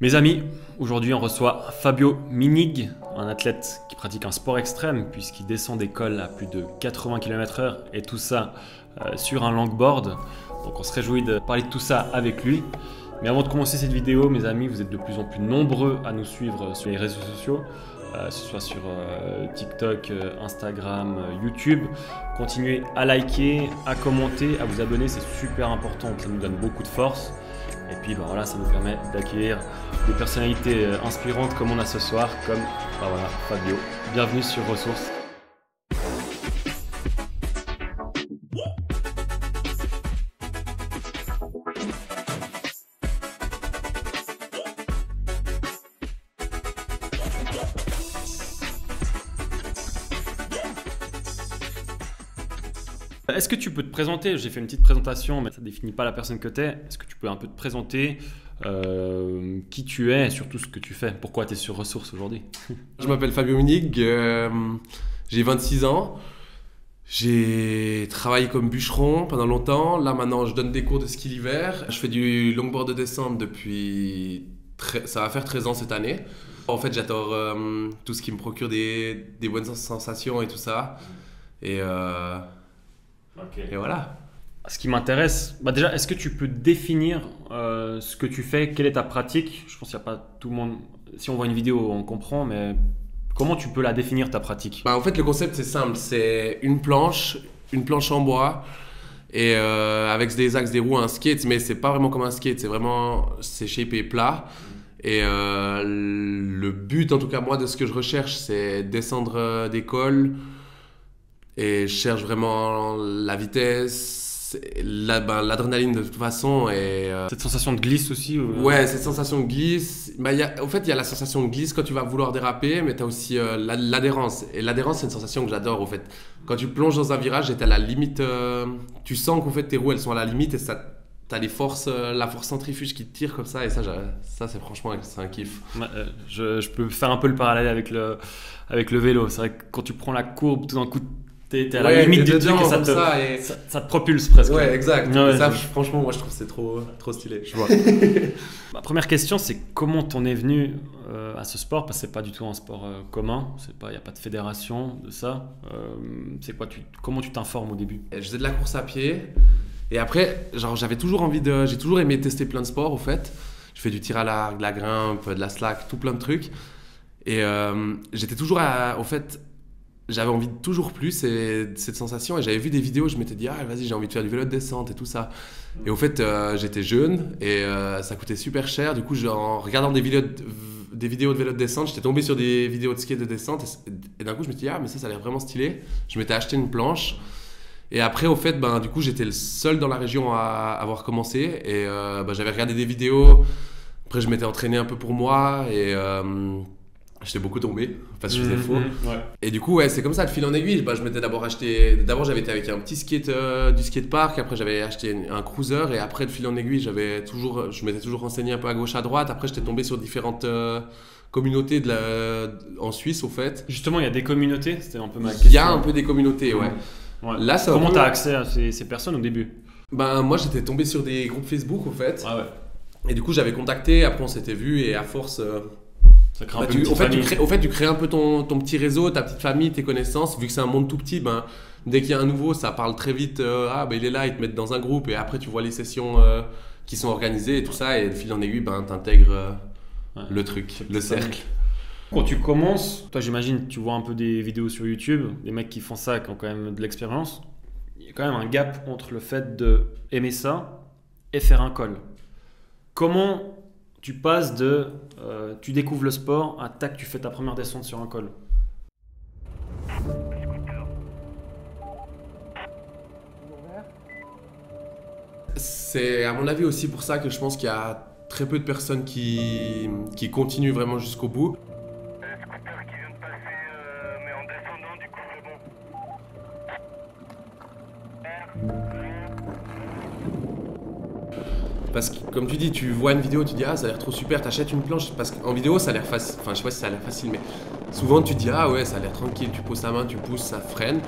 Mes amis, aujourd'hui on reçoit Fabio Minig, un athlète qui pratique un sport extrême puisqu'il descend des cols à plus de 80 km/h et tout ça sur un longboard. Donc on se réjouit de parler de tout ça avec lui. Mais avant de commencer cette vidéo, mes amis, vous êtes de plus en plus nombreux à nous suivre sur les réseaux sociaux, que ce soit sur TikTok, Instagram, YouTube. Continuez à liker, à commenter, à vous abonner, c'est super important, ça nous donne beaucoup de force. Et puis voilà, ça nous permet d'accueillir des personnalités inspirantes comme on a ce soir, comme Fabio. Bienvenue sur Ressources. Est-ce que tu peux te présenter? J'ai fait une petite présentation, mais ça ne définit pas la personne que tu es. Est-ce que tu peux un peu te présenter qui tu es et surtout ce que tu fais? Pourquoi tu es sur Ressources aujourd'hui? Je m'appelle Fabio Minig, j'ai 26 ans. J'ai travaillé comme bûcheron pendant longtemps. Là maintenant, je donne des cours de ski l'hiver. Je fais du longboard de descente depuis... Ça va faire 13 ans cette année. En fait, j'adore tout ce qui me procure des bonnes sensations et tout ça. Et voilà. Ce qui m'intéresse, déjà, est-ce que tu peux définir ce que tu fais? Quelle est ta pratique? Je pense qu'il n'y a pas tout le monde... Si on voit une vidéo, on comprend, mais comment tu peux la définir, ta pratique? En fait, le concept, c'est simple. C'est une planche en bois, et avec des axes, des roues, un skate, mais c'est pas vraiment comme un skate, c'est shapé plat. Et le but, en tout cas moi, de ce que je recherche, c'est descendre des cols. Et je cherche vraiment la vitesse, l'adrénaline de toute façon. Et cette sensation de glisse aussi Ouais, cette sensation de glisse. En fait, il y a la sensation de glisse quand tu vas vouloir déraper, mais tu as aussi l'adhérence. Et l'adhérence, c'est une sensation que j'adore, au fait. Quand tu plonges dans un virage et tu à la limite, tu sens qu'en fait, tes roues, elles sont à la limite et tu as la force centrifuge qui te tire comme ça. Et ça c'est franchement, c'est un kiff. Je peux faire un peu le parallèle avec le vélo. C'est vrai que quand tu prends la courbe, tout d'un coup, t'es à la limite du truc et ça te propulse presque. Ouais, exact. Ouais, ça, franchement, moi je trouve que c'est trop stylé. Je vois. Ma première question, c'est comment t'en es venu à ce sport? Parce que c'est pas du tout un sport commun. Il n'y a pas de fédération de ça. C'est quoi, comment tu t'informes au début? Je faisais de la course à pied. Et après, j'ai toujours aimé tester plein de sports, au fait. Je fais du tir à l'arc, de la grimpe, de la slack, tout plein de trucs. Et j'étais toujours au fait. J'avais envie de toujours plus et cette sensation, et j'avais vu des vidéos, je m'étais dit vas-y, j'ai envie de faire du vélo de descente et tout ça. Et au fait, j'étais jeune et ça coûtait super cher. Du coup, en regardant des vidéos de vélo de descente, j'étais tombé sur des vidéos de skate de descente et d'un coup je me suis dit mais ça a l'air vraiment stylé. Je m'étais acheté une planche et après au fait du coup j'étais le seul dans la région à avoir commencé et j'avais regardé des vidéos. Après je m'étais entraîné un peu pour moi et j'étais beaucoup tombé parce que je faisais faux. Ouais. Et du coup, c'est comme ça, de fil en aiguille. Je m'étais d'abord j'avais été avec un petit skate du skatepark. Après, j'avais acheté un cruiser. Et après, de fil en aiguille, je m'étais toujours renseigné un peu à gauche, à droite. Après, j'étais tombé sur différentes communautés en Suisse, au fait. Justement, il y a des communautés. C'était un peu ma question. Il y a un peu des communautés, ouais. Là, comment tu as accès à ces personnes au début? Moi, j'étais tombé sur des groupes Facebook, au fait. Ah ouais. Et du coup, j'avais contacté. Après, on s'était vu. Et à force... Ça crée un peu tu crées un peu ton petit réseau, ta petite famille, tes connaissances. Vu que c'est un monde tout petit, dès qu'il y a un nouveau, ça parle très vite. Il est là, ils te mettent dans un groupe et après tu vois les sessions qui sont organisées et tout ça. Et de fil en aiguille, t'intègres le truc, le cercle. Quand tu commences, toi j'imagine, tu vois un peu des vidéos sur YouTube, des mecs qui font ça, qui ont quand même de l'expérience. Il y a quand même un gap entre le fait d'aimer ça et faire un col. Comment tu passes de tu découvres le sport à tac, tu fais ta première descente sur un col? C'est à mon avis aussi pour ça que je pense qu'il y a très peu de personnes qui continuent vraiment jusqu'au bout. Scooter qui vient de passer, mais en descendant, du coup c'est bon. Parce que comme tu dis, tu vois une vidéo, tu dis ça a l'air trop super, t'achètes une planche. Parce qu'en vidéo ça a l'air facile, enfin je sais pas si ça a l'air facile, mais souvent tu te dis ouais ça a l'air tranquille, tu poses ta main, tu pousses, ça freine.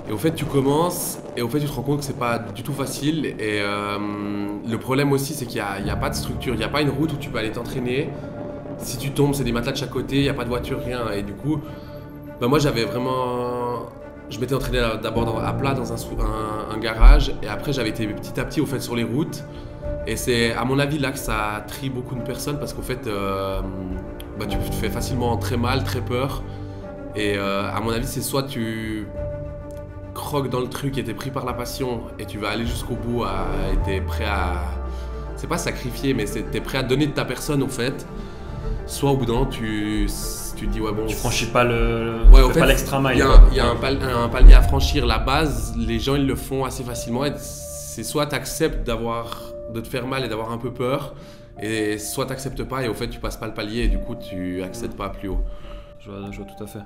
Et au fait tu commences et au fait tu te rends compte que c'est pas du tout facile. Et le problème aussi c'est qu'il y a pas de structure, il n'y a pas une route où tu peux aller t'entraîner. Si tu tombes, c'est des matelas de chaque côté, il n'y a pas de voiture, rien. Et du coup, bah moi j'avais vraiment... Je m'étais entraîné d'abord à plat dans un garage, et après j'avais été petit à petit au fait sur les routes. Et c'est à mon avis là que ça trie beaucoup de personnes parce qu'au fait bah, tu te fais facilement très mal, très peur. Et à mon avis c'est soit tu croques dans le truc et t'es pris par la passion et tu vas aller jusqu'au bout et t'es prêt à... C'est pas sacrifier mais t'es prêt à donner de ta personne au fait. Soit au bout d'un moment tu te dis ouais bon... Tu franchis pas ouais, au fait, pas l'extra mile. Il y a un palier à franchir, la base, les gens ils le font assez facilement. C'est soit t'acceptes de te faire mal et d'avoir un peu peur, et soit t'acceptes pas et au fait tu passes pas le palier et du coup tu accèdes pas plus haut. Je vois tout à fait.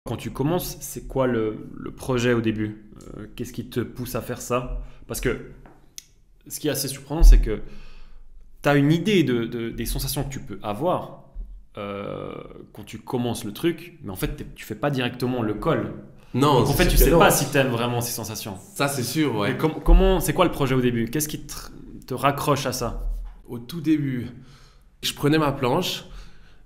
Quand tu commences, c'est quoi le projet au début? Qu'est-ce qui te pousse à faire ça? Parce que ce qui est assez surprenant, c'est que tu as une idée des sensations que tu peux avoir quand tu commences le truc, mais en fait, tu fais pas directement le col. Non, donc en fait, tu sais pas si tu aimes vraiment ces sensations. Ça, c'est sûr, ouais. C'est quoi le projet au début? Qu'est-ce qui te raccroche à ça? Au tout début, je prenais ma planche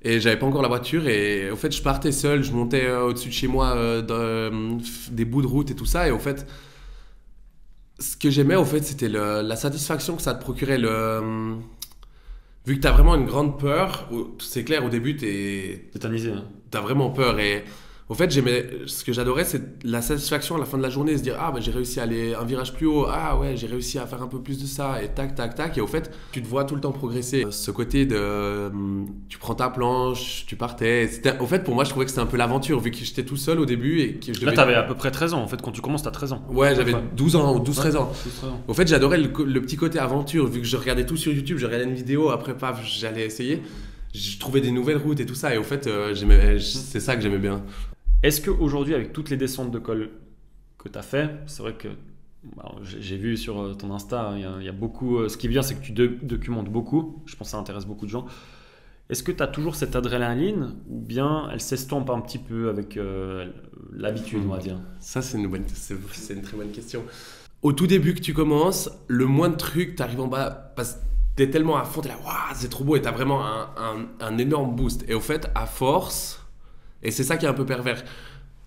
et j'avais pas encore la voiture et au fait, je partais seul, je montais au-dessus de chez moi des bouts de route et tout ça et au fait, ce que j'aimais au fait, c'était la satisfaction que ça te procurait. Vu que tu as vraiment une grande peur, c'est clair, au début, Tétanisé. Hein. Tu as vraiment peur. Et au fait, ce que j'adorais, c'est la satisfaction à la fin de la journée, se dire ah, bah, j'ai réussi à aller un virage plus haut, ah ouais, j'ai réussi à faire un peu plus de ça, et tac, tac, tac. Et au fait, tu te vois tout le temps progresser. Ce côté de. Tu prends ta planche, tu partais. Au fait, pour moi, je trouvais que c'était un peu l'aventure, vu que j'étais tout seul au début. Et que Là, tu avais à peu près 13 ans. En fait, quand tu commences, tu as 13 ans. Ouais, j'avais 12 ans, 12-13 ans. 12-13 ans. Au fait, j'adorais le petit côté aventure, vu que je regardais tout sur YouTube, je regardais une vidéo, après, paf, j'allais essayer. Je trouvais des nouvelles routes et tout ça. Et au fait, c'est ça que j'aimais bien. Est-ce qu'aujourd'hui, avec toutes les descentes de col que tu as fait, c'est vrai que j'ai vu sur ton Insta, il y a beaucoup. Ce qui est bien, c'est que tu documentes beaucoup. Je pense que ça intéresse beaucoup de gens. Est-ce que tu as toujours cette adrénaline ou bien elle s'estompe un petit peu avec l'habitude, on va dire? Ça, c'est une très bonne question. Au tout début que tu commences, le moins de trucs, tu arrives en bas parce que tu es tellement à fond, tu es là, waouh, c'est trop beau et tu as vraiment un énorme boost. Et au fait, à force, et c'est ça qui est un peu pervers,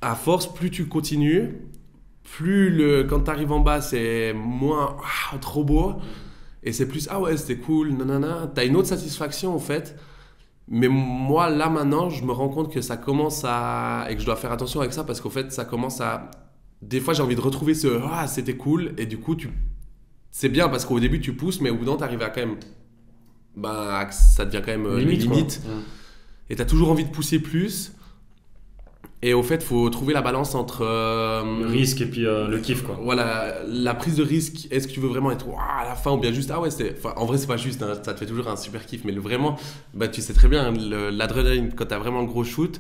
à force, plus tu continues, plus quand tu arrives en bas, c'est moins trop beau. Et c'est plus, ah ouais, c'était cool, nanana. Tu as une autre satisfaction, en fait. Mais moi, là, maintenant, je me rends compte que ça commence et que je dois faire attention avec ça parce qu'au fait, ça commence à... Des fois, j'ai envie de retrouver c'était cool. Et du coup, c'est bien parce qu'au début, tu pousses, mais au bout d'un moment, tu arrives à quand même... ça devient quand même limite. Et tu as toujours envie de pousser plus. Et au fait, il faut trouver la balance entre... le risque et puis le kiff, quoi. Voilà, la prise de risque. Est-ce que tu veux vraiment être à la fin ou bien juste... Ah ouais, en vrai, c'est pas juste, hein, ça te fait toujours un super kiff. Mais vraiment, tu sais très bien, l'adrénaline, quand tu as vraiment le gros shoot.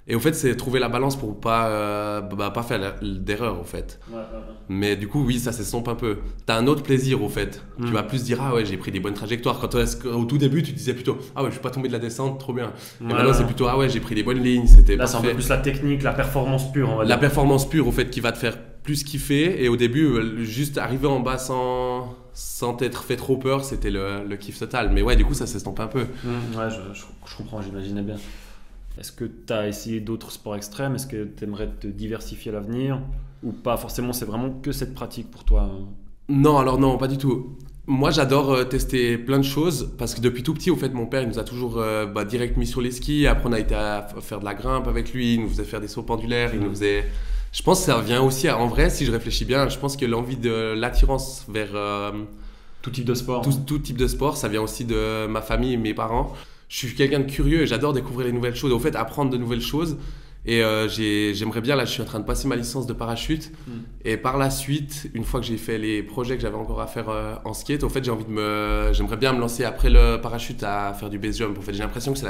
Et au fait, c'est trouver la balance pour pas faire d'erreur, au fait. Ouais. Mais du coup, oui, ça s'estompe un peu. Tu as un autre plaisir, au fait. Tu vas plus dire, ah ouais, j'ai pris des bonnes trajectoires. Au tout début, tu disais plutôt, ah ouais, je suis pas tombé de la descente, trop bien. Et maintenant, c'est plutôt, ah ouais, j'ai pris des bonnes lignes, c'était là, parfait. C'est un peu plus la technique, la performance pure, on va dire. La performance pure, au fait, qui va te faire plus kiffer. Et au début, juste arriver en bas sans t'être fait trop peur, c'était le kiff total. Mais ouais, du coup, ça s'estompe un peu. Ouais, je comprends, j'imaginais bien. Est-ce que tu as essayé d'autres sports extrêmes? Est-ce que tu aimerais te diversifier à l'avenir? Ou pas forcément, c'est vraiment que cette pratique pour toi? Non, alors non, pas du tout. Moi, j'adore tester plein de choses parce que depuis tout petit, au fait, mon père, il nous a toujours direct mis sur les skis. Après, on a été à faire de la grimpe avec lui. Il nous faisait faire des sauts pendulaires. Il nous faisait... Je pense que ça vient aussi, en vrai, si je réfléchis bien, je pense que l'envie de l'attirance vers... tout type de sport. Tout type de sport, ça vient aussi de ma famille et mes parents. Je suis quelqu'un de curieux et j'adore découvrir les nouvelles choses. Au fait, apprendre de nouvelles choses. Et j'aimerais bien, là, je suis en train de passer ma licence de parachute. Et par la suite, une fois que j'ai fait les projets que j'avais encore à faire en skate, au fait, j'aimerais bien me lancer après le parachute à faire du base jump. En fait, j'ai l'impression que c'est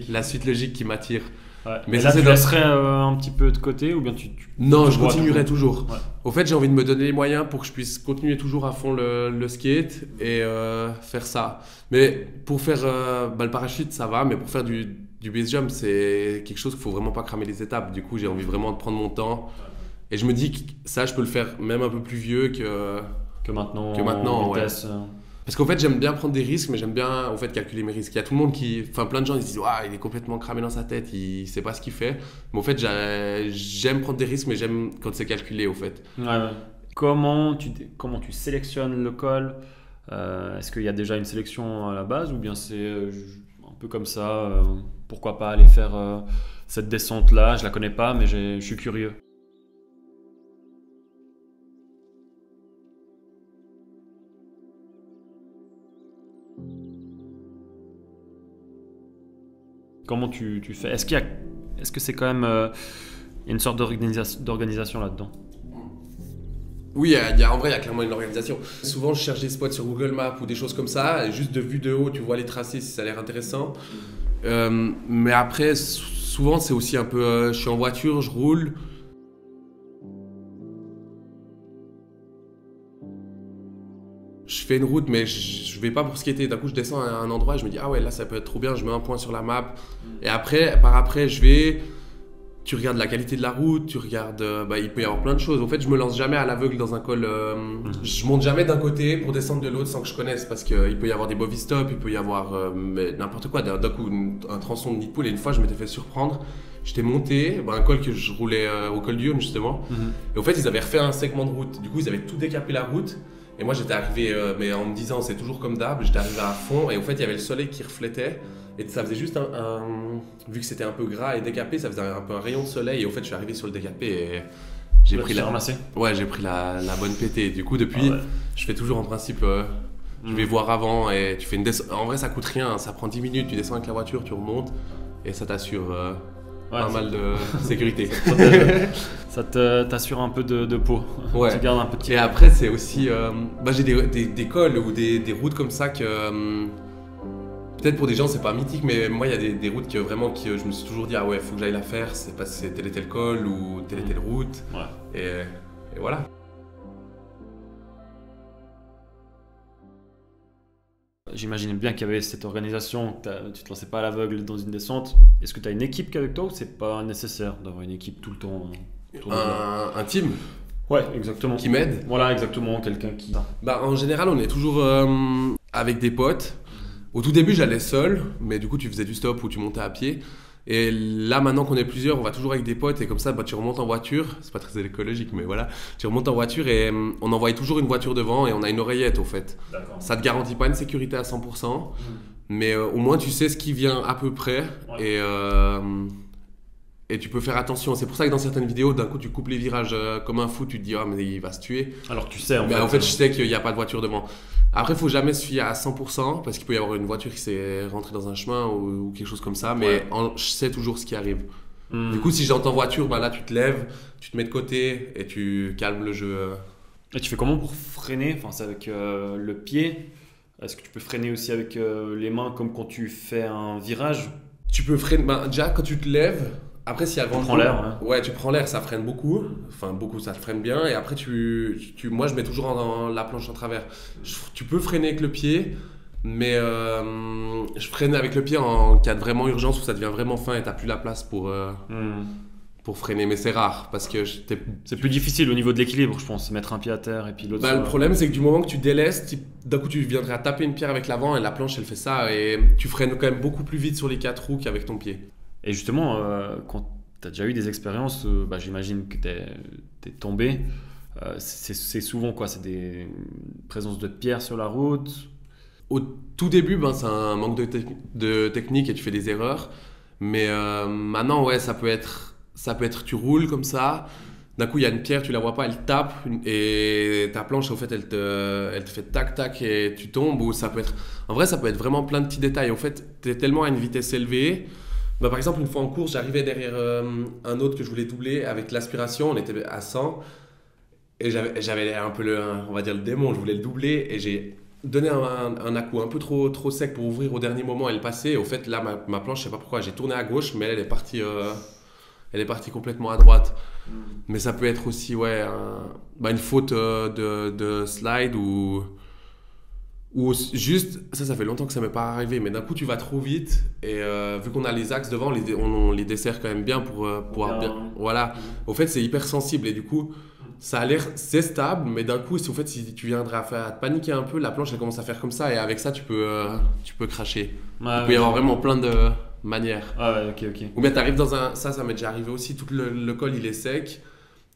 la suite logique qui m'attire. Ouais. Mais là, tu laisserais un petit peu de côté ou bien Non, je continuerai toujours. Ouais. Au fait, j'ai envie de me donner les moyens pour que je puisse continuer toujours à fond le skate et faire ça. Mais pour faire le parachute, ça va, mais pour faire du base jump, c'est quelque chose qu'il faut vraiment pas cramer les étapes. Du coup, j'ai envie vraiment de prendre mon temps. Et je me dis que ça, je peux le faire même un peu plus vieux Que maintenant, Que maintenant, en vitesse. Parce qu'en fait, j'aime bien prendre des risques, mais j'aime bien en fait calculer mes risques. Il y a tout le monde enfin plein de gens ils se disent il est complètement cramé dans sa tête, il sait pas ce qu'il fait. Mais en fait, j'aime prendre des risques, mais j'aime quand c'est calculé au fait. Ouais. Comment tu sélectionnes le col? Est-ce qu'il y a déjà une sélection à la base ou bien c'est un peu comme ça, pourquoi pas aller faire cette descente-là? Je la connais pas, mais je suis curieux. Comment tu fais? Est-ce que c'est quand même il y a une sorte d'organisation là-dedans? Oui, en vrai, il y a clairement une organisation. Souvent, je cherche des spots sur Google Maps ou des choses comme ça, et juste de vue de haut, tu vois les tracés si ça a l'air intéressant. Mais après, souvent, c'est aussi un peu. Je suis en voiture, je roule. Je fais une route, mais je vais pas pour skater. D'un coup, je descends à un endroit et je me dis, ah ouais, là, ça peut être trop bien, je mets un point sur la map. Et après, tu regardes la qualité de la route, tu regardes, il peut y avoir plein de choses. En fait, je me lance jamais à l'aveugle dans un col. Je monte jamais d'un côté pour descendre de l'autre sans que je connaisse, parce qu'il peut y avoir des bovie stops, il peut y avoir n'importe quoi. D'un coup, un tronçon de nid de poule. Et une fois, je m'étais fait surprendre. J'étais monté, un col que je roulais au col du Yonne justement. Et en fait, ils avaient refait un segment de route. Du coup, ils avaient tout décapé la route. Et moi, j'étais arrivé, mais en me disant, c'est toujours comme d'hab, j'étais arrivé à fond. Et en fait, il y avait le soleil qui reflétait. Et ça faisait juste vu que c'était un peu gras et décapé, ça faisait un peu un rayon de soleil. Et au fait, je suis arrivé sur le décapé et j'ai pris ramassé. Ouais, j'ai pris la bonne pétée. Du coup, depuis, je fais toujours en principe, je vais voir avant et tu fais une descente. En vrai, ça coûte rien, ça prend 10 minutes. Tu descends avec la voiture, tu remontes et ça t'assure pas mal de sécurité. Ça t'assure un peu de peau. Ouais. Tu gardes un peu de Et après, c'est aussi. J'ai des cols ou des routes comme ça que. Peut-être pour des gens c'est pas mythique, mais moi il y a des routes que je me suis toujours dit ah ouais, faut que j'aille la faire, c'est parce que c'est tel et tel col ou telle et telle route. Ouais. Et voilà. J'imagine bien qu'il y avait cette organisation, que tu te lançais pas à l'aveugle dans une descente. Est-ce que tu as une équipe qui est avec toi ou c'est pas nécessaire d'avoir une équipe tout le temps autour de toi? Un team Ouais, exactement. qui m'aide. Voilà, exactement, quelqu'un qui. En général, on est toujours avec des potes. Au tout début, j'allais seul, mais du coup, tu faisais du stop ou tu montais à pied. Et là, maintenant qu'on est plusieurs, on va toujours avec des potes et comme ça, tu remontes en voiture. C'est pas très écologique, mais voilà. Tu remontes en voiture et on envoie toujours une voiture devant et on a une oreillette au fait. D'accord. Ça te garantit pas une sécurité à 100%, mais au moins tu sais ce qui vient à peu près et tu peux faire attention. C'est pour ça que dans certaines vidéos, d'un coup, tu coupes les virages comme un fou, tu te dis ah mais il va se tuer. Alors tu sais En fait, je sais qu'il n'y a pas de voiture devant. Après, il faut jamais se fier à 100% parce qu'il peut y avoir une voiture qui s'est rentrée dans un chemin ou quelque chose comme ça, mais je sais toujours ce qui arrive. Du coup, si j'entends voiture, là tu te lèves, tu te mets de côté et tu calmes le jeu. Et tu fais comment pour freiner? Enfin, c'est avec le pied. Est-ce que tu peux freiner aussi avec les mains comme quand tu fais un virage? Tu peux freiner, déjà quand tu te lèves. Après, si avant tu prends l'air, ouais, tu prends l'air, ça freine beaucoup. Enfin, beaucoup, ça te freine bien. Et après, moi, je mets toujours dans la planche en travers. Tu peux freiner avec le pied, mais je freine avec le pied en cas de vraiment urgence où ça devient vraiment fin et t'as plus la place pour freiner. Mais c'est rare parce que c'est plus difficile au niveau de l'équilibre, je pense, mettre un pied à terre et puis l'autre. Le problème, c'est que du moment que tu délestes, d'un coup, tu viendrais à taper une pierre avec l'avant et la planche, elle fait ça. Et tu freines quand même beaucoup plus vite sur les 4 roues qu'avec ton pied. Et justement, quand tu as déjà eu des expériences, j'imagine que tu es tombé, c'est souvent quoi? C'est des présences de pierres sur la route? Au tout début, c'est un manque de technique et tu fais des erreurs. Mais maintenant, ouais, ça peut être tu roules comme ça. D'un coup, il y a une pierre, tu la vois pas, elle tape et ta planche, au fait, elle te fait tac tac et tu tombes. Ou ça peut être, en vrai, ça peut être vraiment plein de petits détails. En fait, tu es tellement à une vitesse élevée. Par exemple, une fois en course, j'arrivais derrière un autre que je voulais doubler avec l'aspiration, on était à 100 et j'avais un peu on va dire le démon, je voulais le doubler et j'ai donné un à-coup un peu trop sec pour ouvrir au dernier moment et le passer. Et au fait, là, ma planche, je sais pas pourquoi, j'ai tourné à gauche, mais elle est partie complètement à droite. Mais ça peut être aussi une faute de slide ou juste, ça fait longtemps que ça m'est pas arrivé, mais d'un coup tu vas trop vite et vu qu'on a les axes devant, on les dessert quand même bien pour pouvoir bien. Voilà. Au fait, c'est hyper sensible et du coup, Ça a l'air, c'est stable, mais d'un coup, si, en fait, si tu viendrais à te paniquer un peu, la planche, elle commence à faire comme ça, et avec ça, tu peux cracher. Ouais, Il peut y avoir vraiment plein de manières. Ah ouais, ok. Ou bien t'arrives dans un... Ça m'est déjà arrivé aussi, tout le col, il est sec.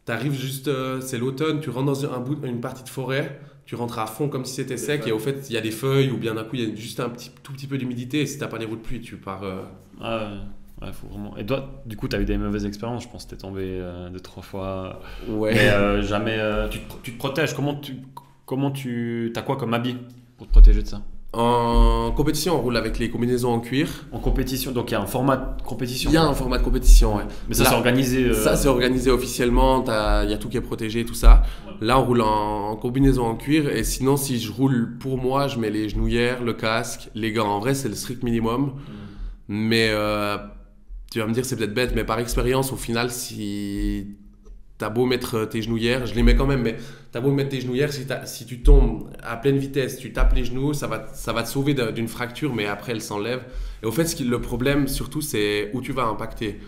T'arrives juste, c'est l'automne, tu rentres dans une partie de forêt, tu rentres à fond comme si c'était sec, et au fait, il y a des feuilles, ou bien d'un coup, il y a juste tout petit peu d'humidité, et si t'as pas des roues de pluie, tu pars... Ah ouais, faut vraiment. Et toi, du coup, t'as eu des mauvaises expériences, je pense que t'es tombé 2-3 fois. Ouais. Mais jamais. Tu te protèges, t'as quoi comme habit pour te protéger de ça? En compétition, on roule avec les combinaisons en cuir. En compétition, donc il y a un format de compétition. Il y a un format de compétition, ouais. Mais ça, Là, c'est organisé. Ça, c'est organisé officiellement, il y a tout qui est protégé, tout ça. Ouais. Là, on roule en combinaison en cuir. Et sinon, si je roule pour moi, je mets les genouillères, le casque, les gants. En vrai, c'est le strict minimum. Mais tu vas me dire, c'est peut-être bête, mais par expérience, au final, si t'as beau mettre tes genouillères, je les mets quand même, mais t'as beau mettre tes genouillères, si tu tombes à pleine vitesse, tu tapes les genoux, ça va te sauver d'une fracture, mais après, elle s'enlève. Et au fait, le problème, surtout, c'est où tu vas impacter.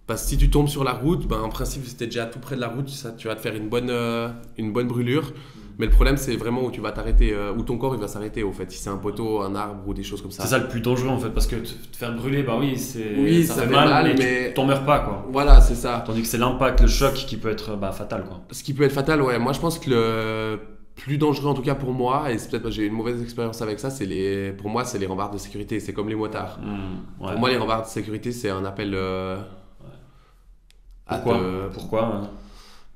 Parce que si tu tombes sur la route, ben, en principe, si tu es déjà tout près de la route, tu vas te faire une bonne brûlure. Mais le problème, c'est vraiment où tu vas t'arrêter, où ton corps il va s'arrêter, au fait. Si c'est un poteau, un arbre ou des choses comme ça. C'est ça le plus dangereux en fait, parce que te faire brûler, bah oui, ça fait fait mal, mais tu t'en meurs pas quoi. Voilà, c'est ça. Tandis que c'est l'impact, le choc qui peut être fatal quoi. Ce qui peut être fatal, ouais. Moi, je pense que le plus dangereux, en tout cas pour moi, et c'est peut-être parce que j'ai eu une mauvaise expérience avec ça, pour moi, c'est les rambardes de sécurité. C'est comme les motards. Ouais. Pour moi, les rambardes de sécurité, c'est un appel. Pourquoi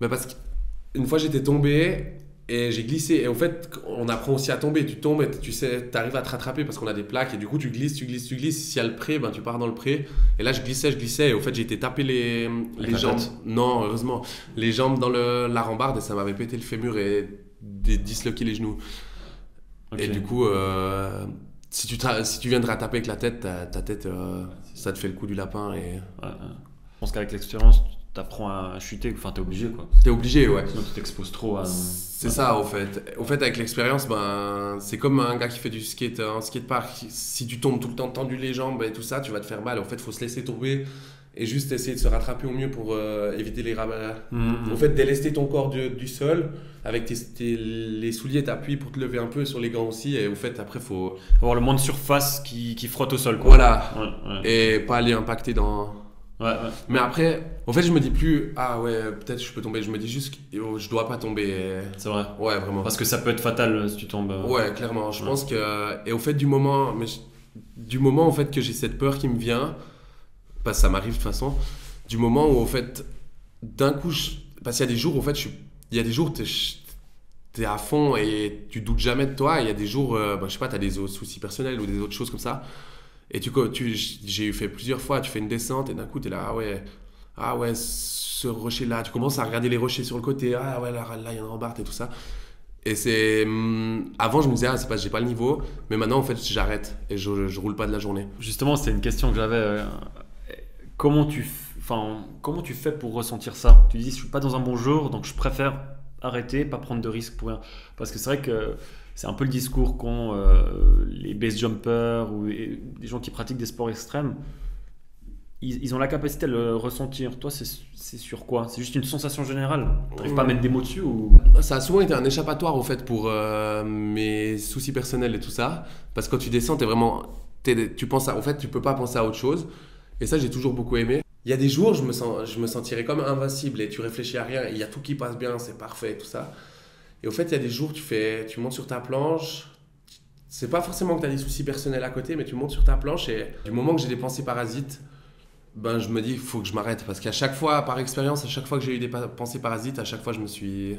Mais parce qu'une fois, j'étais tombé. Et j'ai glissé. Et en fait, on apprend aussi à tomber. Tu tombes et tu sais, t'arrives à te rattraper parce qu'on a des plaques. Et du coup, tu glisses. S'il y a le pré, ben, tu pars dans le pré. Et là, je glissais. Et au fait, j'ai été taper les jambes. Non, heureusement. Les jambes dans la rambarde et ça m'avait pété le fémur et disloqué les genoux. Okay. Et du coup, si tu viens de rattraper avec la tête, ta tête, ça te fait le coup du lapin. Et... Je pense qu'avec l'expérience, t'apprends à chuter, enfin t'es obligé quoi. T'es obligé, ouais. Sinon tu t'exposes trop à... C'est ça, au fait. Au fait, avec l'expérience, ben, c'est comme un gars qui fait du skate en skatepark. Si tu tombes tout le temps tendu les jambes et tout ça, tu vas te faire mal. En fait, il faut se laisser tomber et juste essayer de se rattraper au mieux pour éviter les rames. En fait, délester ton corps du sol avec les souliers, t'appuies pour te lever un peu sur les gants aussi. Et au fait, après, faut avoir le moins de surface qui frotte au sol quoi. Voilà. Ouais. Et pas aller impacter dans... Ouais. Mais après, en fait, je me dis plus, ah ouais, peut-être je peux tomber. Je me dis juste que je dois pas tomber. C'est vrai. Ouais, vraiment. Parce que ça peut être fatal si tu tombes. Ouais, clairement. Je pense que. Et au fait, du moment en fait, que j'ai cette peur qui me vient, parce que ça m'arrive de toute façon, du moment où, au fait, d'un coup, parce qu'il y a des jours, au fait, il y a des jours, t'es à fond et tu doutes jamais de toi. Et il y a des jours, je sais pas, t'as des soucis personnels ou des autres choses comme ça. Et j'ai fait plusieurs fois, tu fais une descente et d'un coup, tu es là, ah ouais, ce rocher-là, tu commences à regarder les rochers sur le côté, ah ouais, là, il y a une rambarde et tout ça. Et c'est... Avant, je me disais, c'est parce que j'ai pas le niveau, mais maintenant, en fait, j'arrête et je roule pas de la journée. Justement, c'est une question que j'avais. Comment tu fais pour ressentir ça? Tu dis, je suis pas dans un bon jour, donc je préfère arrêter, pas prendre de risques pour rien. Parce que c'est vrai que c'est un peu le discours qu'ont les base jumpers ou des gens qui pratiquent des sports extrêmes. Ils ont la capacité à le ressentir. Toi, c'est sur quoi? C'est juste une sensation générale? T'arrives pas à mettre des mots dessus ou... Ça a souvent été un échappatoire, au fait, pour mes soucis personnels et tout ça. Parce que quand tu descends, tu penses en fait, tu peux pas penser à autre chose. Et ça, j'ai toujours beaucoup aimé. Il y a des jours, je me sentirais comme invincible et tu réfléchis à rien. Il y a tout qui passe bien, c'est parfait et tout ça. Et au fait, il y a des jours, tu montes sur ta planche. C'est pas forcément que tu as des soucis personnels à côté, mais tu montes sur ta planche et du moment que j'ai des pensées parasites, ben je me dis, il faut que je m'arrête. Parce qu'à chaque fois, par expérience, à chaque fois que j'ai eu des pensées parasites, à chaque fois, je me suis...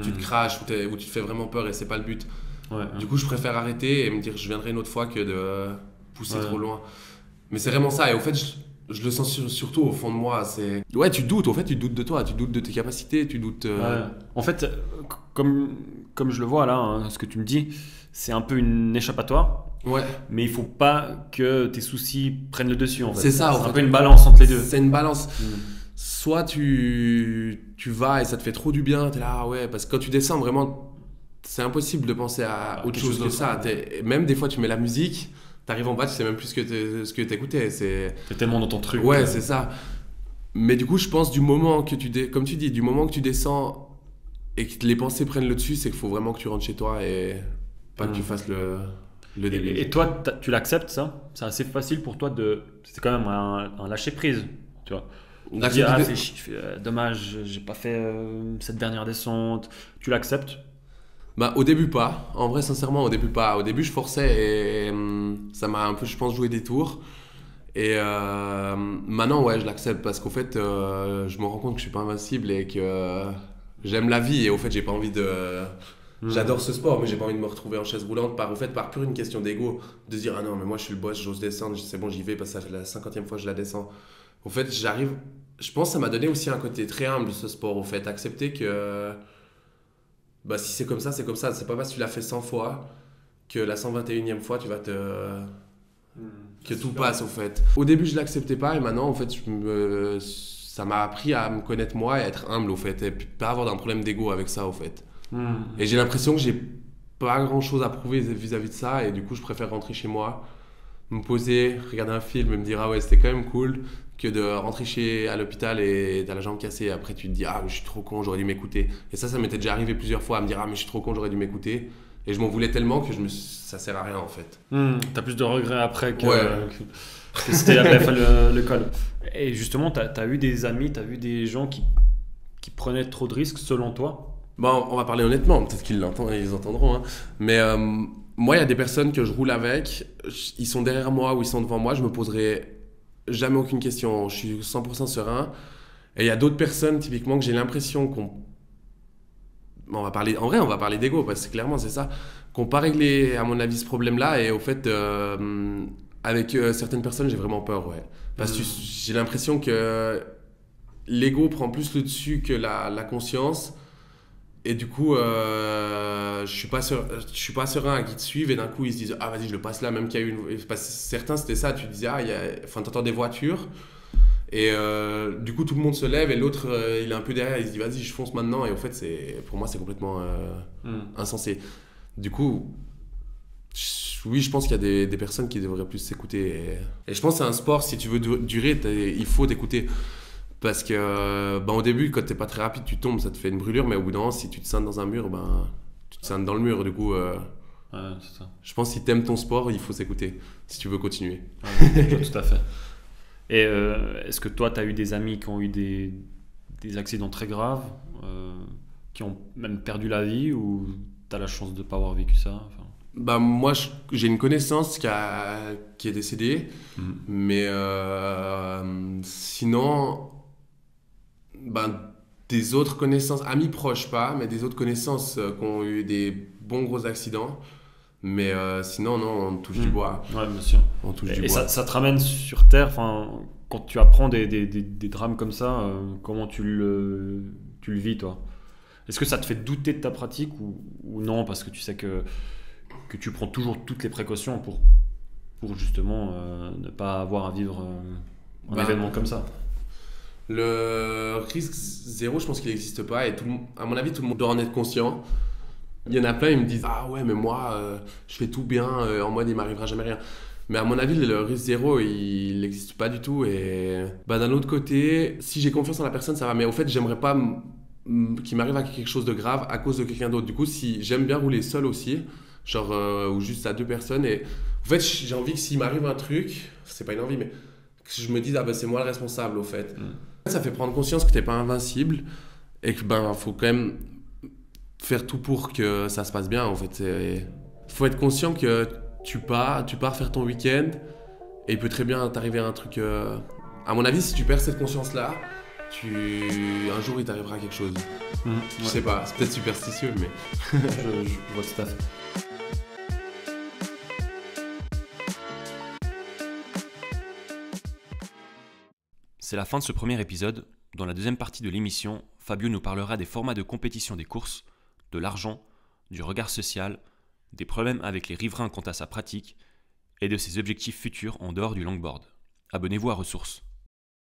Tu te craches ou tu te fais vraiment peur et c'est pas le but. Du coup, je préfère arrêter et me dire, je viendrai une autre fois que de pousser trop loin. Mais c'est vraiment ça. Et au fait, je le sens surtout au fond de moi. Ouais, tu doutes. En fait, tu doutes de toi. Tu doutes de tes capacités. Tu doutes... En fait, comme je le vois là, hein, ce que tu me dis, c'est un peu une échappatoire. Ouais. Mais il faut pas que tes soucis prennent le dessus en fait. C'est ça. C'est un peu une balance entre les deux. C'est une balance. Soit tu vas et ça te fait trop du bien. T'es là, ouais. Parce que quand tu descends, vraiment, c'est impossible de penser à autre chose que ça. Même des fois, tu mets la musique. T'arrives en bas, tu sais même plus ce que t'écoutais. T'es tellement dans ton truc. Ouais, c'est ça. Mais du coup, je pense du moment que comme tu dis, du moment que tu descends et que les pensées prennent le dessus, c'est qu'il faut vraiment que tu rentres chez toi et pas que tu fasses le débile. Et toi, tu l'acceptes ça? C'est assez facile pour toi de. C'est quand même un lâcher prise, tu vois. Tu te dis, dommage, j'ai pas fait cette dernière descente. Tu l'acceptes? Bah, au début pas. En vrai, sincèrement, au début pas. Au début, je forçais et ça m'a un peu, je pense, joué des tours. Et maintenant, ouais, je l'accepte parce qu'au fait, je me rends compte que je suis pas invincible et que j'aime la vie. Et au fait, j'ai pas envie de. J'adore ce sport, mais j'ai pas envie de me retrouver en chaise roulante par pure une question d'ego. De se dire, ah non, mais moi je suis le boss, j'ose descendre, c'est bon, j'y vais parce que ça fait la 50e fois que je la descends. En fait, j'arrive. Je pense que ça m'a donné aussi un côté très humble ce sport, au fait. Accepter que. Bah, si c'est comme ça, c'est comme ça. C'est pas parce que tu l'as fait 100 fois que la 121e fois, tu vas te. Que tout passe, au fait. Au début, je l'acceptais pas et maintenant, en fait, ça m'a appris à me connaître moi et à être humble, au fait. Et puis pas avoir d'un problème d'ego avec ça, au fait. Et j'ai l'impression que j'ai pas grand chose à prouver vis-à-vis de ça et du coup, je préfère rentrer chez moi, me poser, regarder un film et me dire, ah ouais, c'était quand même cool, que de rentrer à l'hôpital et t'as la jambe cassée et après tu te dis, ah mais je suis trop con, j'aurais dû m'écouter. Et ça m'était déjà arrivé plusieurs fois à me dire, ah mais je suis trop con, j'aurais dû m'écouter. Et je m'en voulais tellement que ça sert à rien, en fait. T'as plus de regrets après que, Ouais. que c'était la bref, le col. Et justement, t'as eu des amis, t'as vu des gens qui prenaient trop de risques selon toi? Bon, on va parler honnêtement, peut-être qu'ils ils entendront, hein. Mais moi, il y a des personnes que je roule avec, ils sont derrière moi ou ils sont devant moi, je me poserai jamais aucune question, je suis 100% serein. Et il y a d'autres personnes, typiquement, que j'ai l'impression on va parler d'ego, parce que clairement, c'est ça, qu'on n'a pas réglé, à mon avis, ce problème-là. Et au fait, avec certaines personnes, j'ai vraiment peur, ouais. Parce que j'ai l'impression que l'ego prend plus le dessus que la conscience. Et du coup, je suis pas serein à qu'ils te suivent et d'un coup ils se disent, ah vas-y, je le passe là, même qu'il y a eu parce que certains c'était ça, tu te disais, t'entends des voitures et du coup tout le monde se lève et l'autre il est un peu derrière, il se dit vas-y, je fonce maintenant. Et au fait, pour moi c'est complètement insensé. Du coup, oui, je pense qu'il y a des personnes qui devraient plus s'écouter et je pense que c'est un sport, si tu veux durer, il faut t'écouter. Parce que au début, quand t'es pas très rapide, tu tombes, ça te fait une brûlure, mais au bout d'un moment, si tu te scindes dans un mur, tu te scindes dans le mur. Du coup, C'est ça. je pense que si t'aimes ton sport, il faut s'écouter si tu veux continuer. Tout à fait. Et est-ce que toi, t'as eu des amis qui ont eu des accidents très graves, qui ont même perdu la vie, ou t'as la chance de pas avoir vécu ça? Moi, j'ai une connaissance qui est décédée, mais sinon, des autres connaissances, amis proches pas, mais des autres connaissances qui ont eu des bons gros accidents. Mais sinon, non, on touche du bois. Ouais, bien sûr. On touche Et du bois. ça te ramène sur Terre, quand tu apprends des drames comme ça, comment tu le vis, toi? Est-ce que ça te fait douter de ta pratique ou non, parce que tu sais que tu prends toujours toutes les précautions pour justement ne pas avoir à vivre un événement comme ça? Le risque zéro, je pense qu'il n'existe pas et à mon avis, tout le monde doit en être conscient. Il y en a plein, ils me disent, ah ouais, mais moi, je fais tout bien, en mode il m'arrivera jamais rien. Mais à mon avis, le risque zéro, il n'existe pas du tout. Et d'un autre côté, si j'ai confiance en la personne, ça va. Mais au fait, j'aimerais pas qu'il m'arrive à quelque chose de grave à cause de quelqu'un d'autre. Du coup, si j'aime bien rouler seul aussi, genre ou juste à 2 personnes. Et en fait, j'ai envie que s'il m'arrive un truc, c'est pas une envie, mais que je me dise, c'est moi le responsable, au fait. Ça fait prendre conscience que t'es pas invincible et que faut quand même faire tout pour que ça se passe bien, en fait. Il faut être conscient que tu pars faire ton week-end et il peut très bien t'arriver un truc. À mon avis, si tu perds cette conscience-là, un jour il t'arrivera quelque chose. Je sais pas, c'est peut-être superstitieux, mais. je vois tout à fait. C'est la fin de ce premier épisode. Dans la deuxième partie de l'émission, Fabio nous parlera des formats de compétition des courses, de l'argent, du regard social, des problèmes avec les riverains quant à sa pratique et de ses objectifs futurs en dehors du longboard. Abonnez-vous à Ressources.